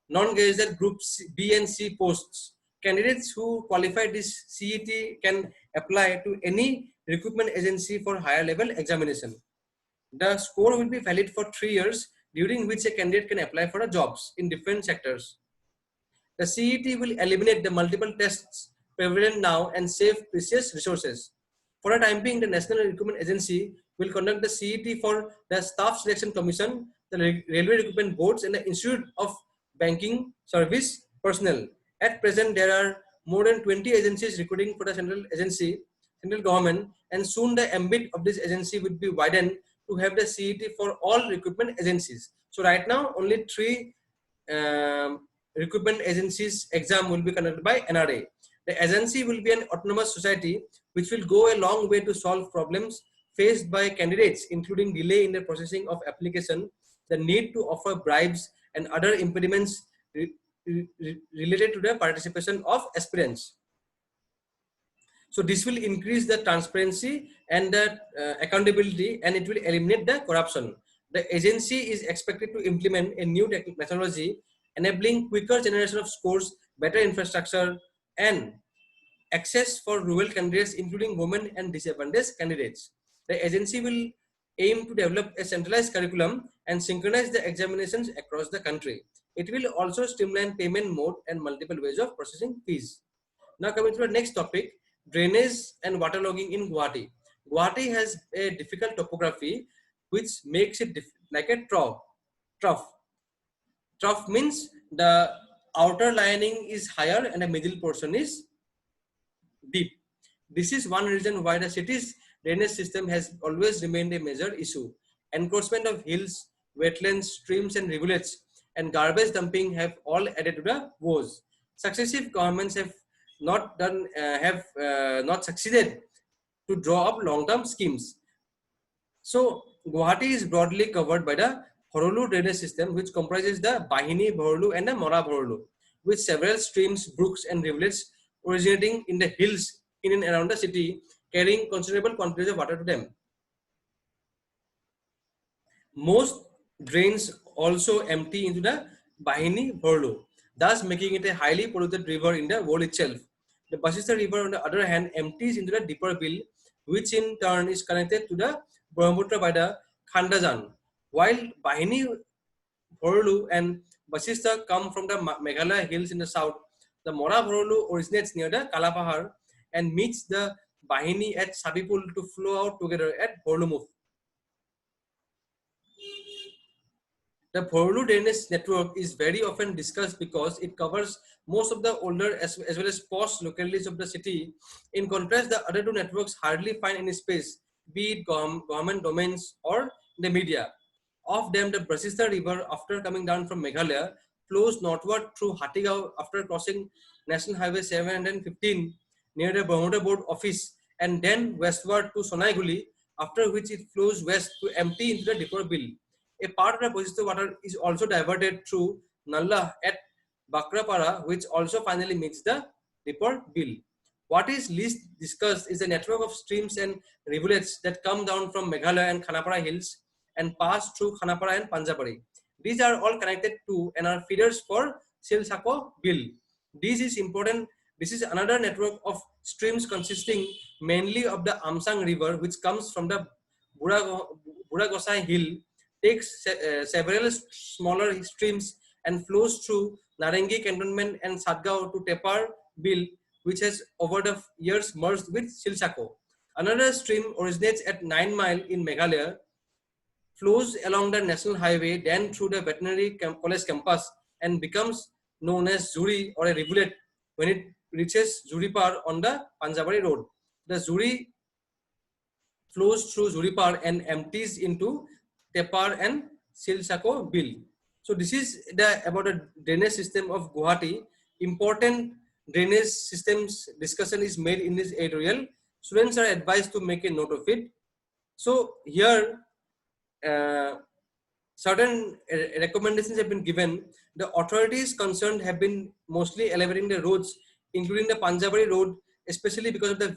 non-gazetted groups B and C posts. Candidates who qualify this CET can apply to any recruitment agency for higher level examination. The score will be valid for 3 years, during which a candidate can apply for jobs in different sectors. The CET will eliminate the multiple tests prevalent now and save precious resources. For a time being, the National Recruitment Agency will conduct the CET for the Staff Selection Commission, the Railway Recruitment Boards, and the Institute of Banking Service personnel. At present, there are more than 20 agencies recruiting for the central government, and soon the ambit of this agency would be widened to have the CET for all recruitment agencies. So right now, only 3 recruitment agencies exam will be conducted by NRA. The agency will be an autonomous society which will go a long way to solve problems faced by candidates, including delay in the processing of application, the need to offer bribes, and other impediments related to the participation of aspirants. So this will increase the transparency and the accountability, and it will eliminate the corruption. The agency is expected to implement a new methodology enabling quicker generation of scores, better infrastructure, and access for rural candidates, including women and disadvantaged candidates. The agency will aim to develop a centralized curriculum and synchronize the examinations across the country. It will also streamline payment mode and multiple ways of processing fees. Now coming to the next topic, drainage and waterlogging in Guwahati. Guwahati has a difficult topography which makes it like a trough. Trough means the outer lining is higher and the middle portion is deep. This is one reason why the city's drainage system has always remained a major issue. Encroachment of hills, wetlands, streams and rivulets, and garbage dumping have all added to the woes. Successive governments have not succeeded to draw up long-term schemes. So Guwahati is broadly covered by the Horolu drainage system, which comprises the Bahini Bhorlu and the Mora Bhorlu, with several streams, brooks and rivulets originating in the hills in and around the city, carrying considerable quantities of water to them. Most drains also empty into the Bahini Bhorlu, thus making it a highly polluted river in the world itself. The Basista River, on the other hand, empties into the deeper bill, which in turn is connected to the Brahmaputra by the Khandajan. While Bahini Bhorlu and Basista come from the Meghalaya hills in the south, the Mora Bhorlu originates near the Kalapahar and meets the Bahini at Sabipul to flow out together at Bhorlumuth. The Bhorlu drainage network is very often discussed because it covers most of the older as well as posh localities of the city. In contrast, the other two networks hardly find any space, be it government domains or the media. Of them, the Basista River, after coming down from Meghalaya, flows northward through Hatigao after crossing National Highway 715 near the Brahmaputra Board office, and then westward to Sonaiguli, after which it flows west to empty into the Dipper Bill. A part of the Basista water is also diverted through Nalla at Bakrapara, which also finally meets the Dipper Bill. What is least discussed is the network of streams and rivulets that come down from Meghalaya and Khanapara hills and pass through Khanapara and Panjapari. These are all connected to and are feeders for Silsako Bill. This is important. This is another network of streams consisting mainly of the Amsang River, which comes from the Buragosai Hill, takes several smaller streams and flows through Narengi Cantonment and Satgao to Tepar Bill, which has over the years merged with Silsako. Another stream originates at 9 Mile in Meghalaya, flows along the national highway, then through the veterinary college campus and becomes known as Zuri or a rivulet when it reaches Zuripar on the Panjabari road. The Zuri flows through Zuripar and empties into Tepar and Silsako Bill. So this is about the drainage system of Guwahati. Important drainage systems discussion is made in this editorial. Students are advised to make a note of it. So here certain recommendations have been given. The authorities concerned have been mostly elevating the roads, including the Panjabari road, especially because of the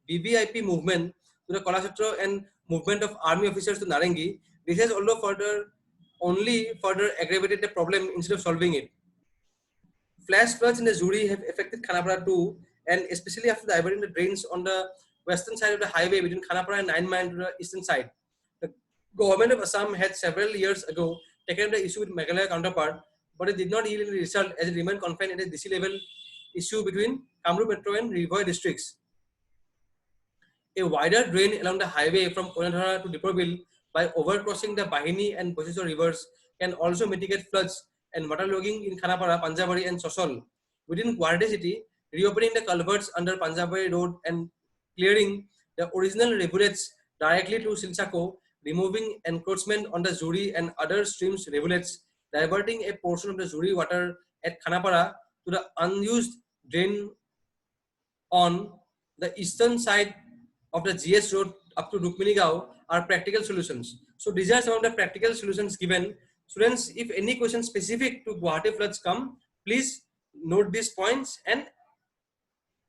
VVIP movement to the Kalakshetra and movement of army officers to Narangi. This has only further aggravated the problem instead of solving it. Flash floods in the Zuri have affected Khanapara too, and especially after diverting the drains on the western side of the highway between Khanapara and 9 Mile to the eastern side. The government of Assam had several years ago taken up the issue with Meghalaya counterpart, but it did not yield any result as it remained confined at a DC level issue between Kamrup Metro and Rivoy districts. A wider drain along the highway from Konadhara to Diporbil by overcrossing the Bahini and Bosisor rivers can also mitigate floods and waterlogging in Khanapara, Panjabari and Sosol. Within Guwahati city, reopening the culverts under Panjabari road and clearing the original rivulets directly to Silsako, removing encroachment on the Zuri and other streams rivulets, diverting a portion of the Zuri water at Khanapara to the unused drain on the eastern side of the GS road up to Rukminigao are practical solutions. So these are some of the practical solutions given. Students, if any question specific to Guwahati floods come, please note these points and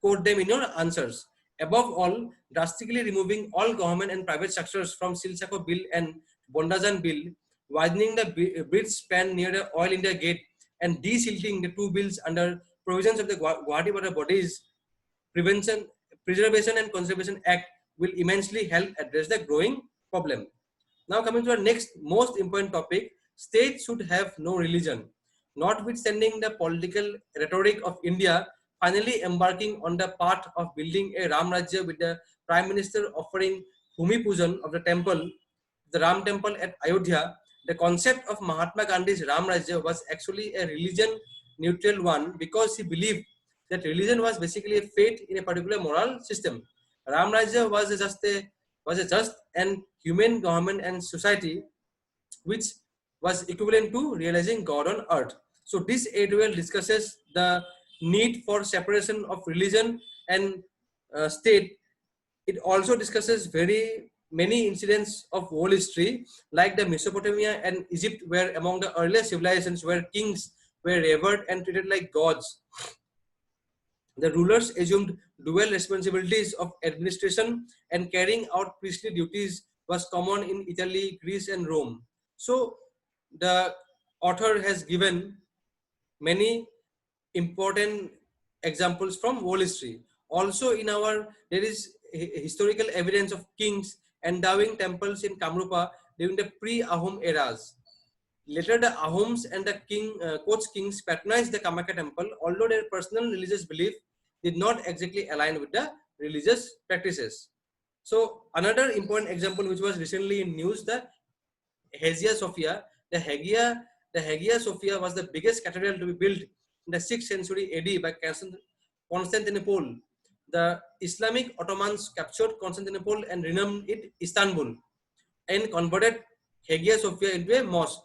quote them in your answers. Above all, drastically removing all government and private structures from Silsako Bill and Bondajan Bill, widening the bridge span near the Oil India Gate and desilting the two bills under provisions of the Guwahati Water Bodies Preservation and Conservation Act will immensely help address the growing problem. Now coming to our next most important topic, states should have no religion. Notwithstanding the political rhetoric of India finally embarking on the path of building a Ram Rajya with the Prime Minister offering Bhumi Pujan of the temple, the Ram temple at Ayodhya, the concept of Mahatma Gandhi's Ram Rajya was actually a religion neutral one because he believed that religion was basically a fate in a particular moral system. Ram Rajya was a just and humane government and society which was equivalent to realizing God on earth. So this editorial discusses the need for separation of religion and state. It also discusses very many incidents of world history like the Mesopotamia and Egypt were among the earliest civilizations where kings were revered and treated like gods. The rulers assumed dual responsibilities of administration and carrying out priestly duties was common in Italy, Greece and Rome. So the author has given many important examples from world history. Also in there is historical evidence of kings endowing temples in Kamrupa during the pre-Ahom eras. Later, the Ahoms and the Koch kings patronized the Kamakya temple, although their personal religious belief did not exactly align with the religious practices. So, another important example which was recently in news, the Hagia Sophia. The Hagia Sophia was the biggest cathedral to be built in the 6th century AD by Constantinople. The Islamic Ottomans captured Constantinople and renamed it Istanbul and converted Hagia Sophia into a mosque.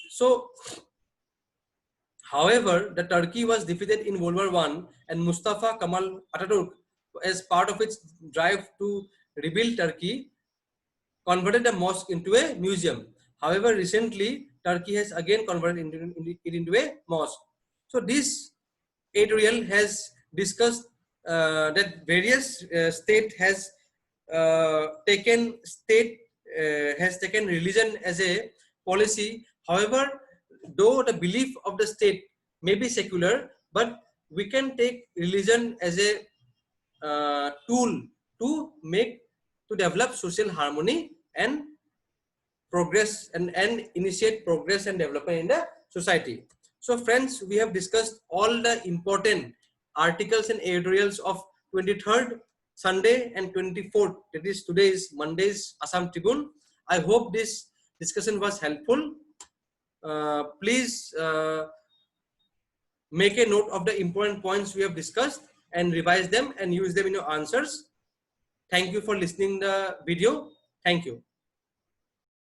So, however, the Turkey was defeated in World War I and Mustafa Kemal Atatürk, as part of its drive to rebuild Turkey, converted the mosque into a museum. However, recently, Turkey has again converted it into a mosque. So, this editorial has discussed that various state has taken religion as a policy. However, though the belief of the state may be secular, but we can take religion as a tool to develop social harmony and progress and initiate progress and development in the society. So friends, we have discussed all the important articles and editorials of 23rd Sunday and 24th, that is today's Monday's Assam Tribune. I hope this discussion was helpful. Please make a note of the important points we have discussed and revise them and use them in your answers. Thank you for listening the video. Thank you.